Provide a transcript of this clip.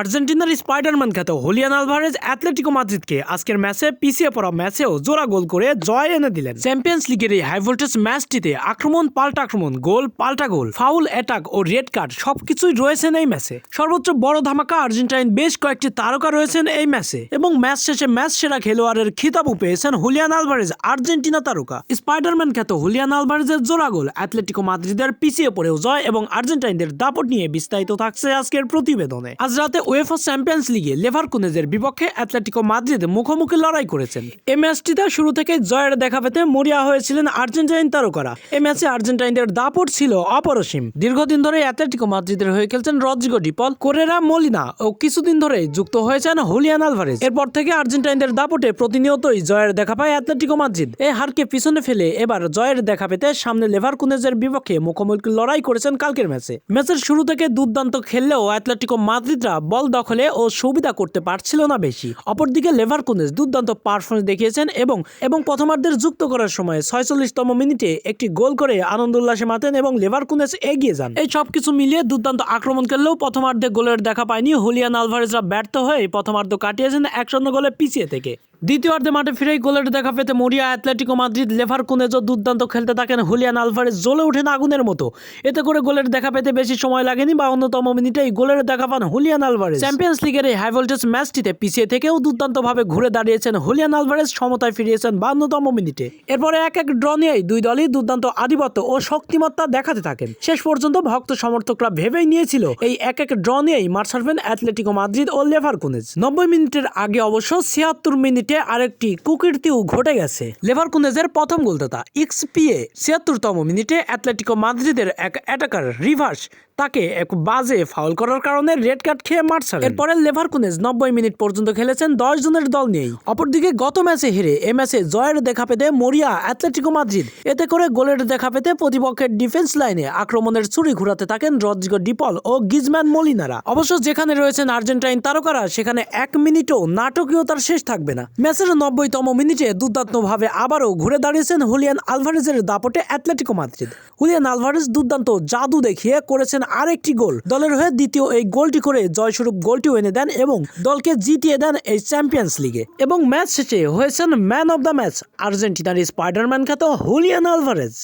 আর্জেন্টিনার স্পাইডারম্যান খ্যাত Julian Alvarez Atletico মাদ্রিদকে আজকের ম্যাচে পিছিয়ে পড়া ম্যাচেও জোড়া গোল করে জয় এনে দিলেন। চ্যাম্পিয়ন্স লিগের এই হাই ভোল্টেজ ম্যাচটিতে আক্রমণ পাল্টা আক্রমণ, গোল পাল্টা গোল, ফাউল, অ্যাটাক ও রেড কার্ড সবকিছুই রয়েছেন এই ম্যাচে। সর্বোচ্চ বড় ধামাকা, আর্জেন্টাইন বেশ কয়েকটি তারকা রয়েছেন এই ম্যাচে এবং ম্যাচ শেষে ম্যাচ সেরা খেলোয়াড়ের খিতাবও পেয়েছেন হুলিয়ান আলভারেজ, আর্জেন্টিনা তারকা। স্পাইডারম্যান খ্যাত হুলিয়ান আলভারেজের জোড়া গোল, অ্যাটলেটিকো মাদ্রিদের পিছিয়ে পড়েও জয় এবং আর্জেন্টাইনদের দাপট নিয়ে বিস্তারিত থাকছে আজকের প্রতিবেদনে। আজ রাতে উয়েফা চ্যাম্পিয়ন্স লিগে লেভারকুনেজের বিপক্ষে অ্যাটলেটিকো মাদ্রিদ মুখোমুখি লড়াই করেছেন। এই ম্যাচটিতে শুরু থেকে জয়ের দেখা পেতে মরিয়া হয়েছিলেন আর্জেন্টাইন তারকারা। এই ম্যাচে আর্জেন্টাইনদের দাপট ছিল অপরিসীম। দীর্ঘদিন ধরে অ্যাটলেটিকো মাদ্রিদের হয়ে খেলছেন রদ্রিগো ডি পল, কোরেরা মোলিনা ও কিছুদিন ধরে যুক্ত হয়েছেন হুলিয়ান আলভারেজ। এরপর থেকে আর্জেন্টাইনদের দাপটে প্রতিনিয়তই জয়ের দেখা পায় অ্যাটলেটিকো মাদ্রিদ। এই হারকে পিছনে ফেলে এবার জয়ের দেখা পেতে সামনে লেভারকুনেজের বিপক্ষে মুখোমুখি লড়াই করেছেন কালকের ম্যাচে। ম্যাচের শুরু থেকে দুর্দান্ত খেললেও অ্যাটলেটিকো মাদ্রিদরা বল দখলে ও সুবিধা করতে পারছিল না বেশি। অপরদিকে লেভারকুনেজ দুর্দান্ত পারফরম্যান্স দেখিয়েছেন এবং প্রথমার্ধের যুক্ত করার সময় 46তম মিনিটে একটি গোল করে আনন্দ উল্লাসে মাতেন এবং লেভারকুনেজ এগিয়ে যান। এই সবকিছু মিলিয়ে দুর্দান্ত আক্রমণ করলেও প্রথমার্ধে গোলের দেখা পায়নি হুলিয়ান আলভারেজরা ব্যর্থ হয়ে প্রথমার্ধ কাটিয়েছেন 1-0 গোলে পিছিয়ে থেকে। দ্বিতীয়ার্ধে মাঠে ফিরেই গোলের দেখা পেতে মরিয়া অ্যাটলেটিকো মাদ্রিদ। লেভারকুনেজও দুর্দান্ত খেলতে থাকেন। হুলিয়ান আলভারেজ জ্বলে ওঠেন আগুনের মতো। এতে করে গোলের দেখা পেতে বেশি সময় লাগেনি, 52তম মিনিটেই গোলের দেখা পান হুলিয়ান আলভারেজ। চ্যাম্পিয়ন্স লিগের এই হাই ভোল্টেজ ম্যাচটিতে পিছিয়ে থেকেও দুর্দান্তভাবে ঘুরে দাঁড়িয়েছেন হুলিয়ান আলভারেজ, সমতায় ফিরিয়েছেন 52তম মিনিটে। এরপরে এক ড্র নিয়েই দুই দলই দুর্দান্ত আধিপত্য ও শক্তিমত্তা দেখাতে থাকেন। শেষ পর্যন্ত ভক্ত সমর্থকরা ভেবেই নিয়েছিল এই এক ড্র নিয়েই মাঠ ছাড়বেন অ্যাটলেটিকো মাদ্রিদ ও লেভারকুনেজ। 90 মিনিটের আগে অবশ্য 76 মিনিটে আরেকটি কুকীর্তিও ঘটে গেছে। লেভারকুনেজের প্রথম গোলদাতা XPA 76তম মিনিটে অ্যাটলেটিকো মাদ্রিদের এক অ্যাটাকার রিভার্স তাকে এক বাজে ফাউল করার কারণে রেড কার্ড খেয়ে মাঠ ছাড়েন। এরপরে লেভারকুনেজ 90 মিনিট পর্যন্ত খেলেছেন 10 জনের দল নিয়েই। অপরদিকে গত ম্যাচে হেরে এ ম্যাচে জয়ের দেখা পেতে মরিয়া অ্যাটলেটিকো মাদ্রিদ। এতে করে গোলের দেখা পেতে প্রতিপক্ষের ডিফেন্স লাইনে আক্রমণের ছুরি ঘুরাতে থাকেন রদ্রিগো ডি পল ও গ্রিজমান মোলিনারা। অবশ্য যেখানে রয়েছেন আর্জেন্টাইন তারকারা সেখানে 1 মিনিটও নাটকীয়তার শেষ থাকবে না। ম্যাচের 90তম মিনিটে দুর্দান্তভাবে আবারও ঘুরে দাঁড়িয়েছেন হুলিয়ান আলভারেজের দাপটে অ্যাটলেটিকো মাদ্রিদ। হুলিয়ান আলভারেজ দুর্দান্ত জাদু দেখিয়ে করেছেন আরেকটি গোল। দলের হয়ে দ্বিতীয় এই গোলটি করে জয়স্বরূপ গোলটিও এনে দেন এবং দলকে জিতিয়ে দেন এই চ্যাম্পিয়ন্স লিগে। এবং ম্যাচ শেষে হয়েছেন ম্যান অব দ্য ম্যাচ আর্জেন্টিনার স্পাইডারম্যান খ্যাত হুলিয়ান আলভারেজ।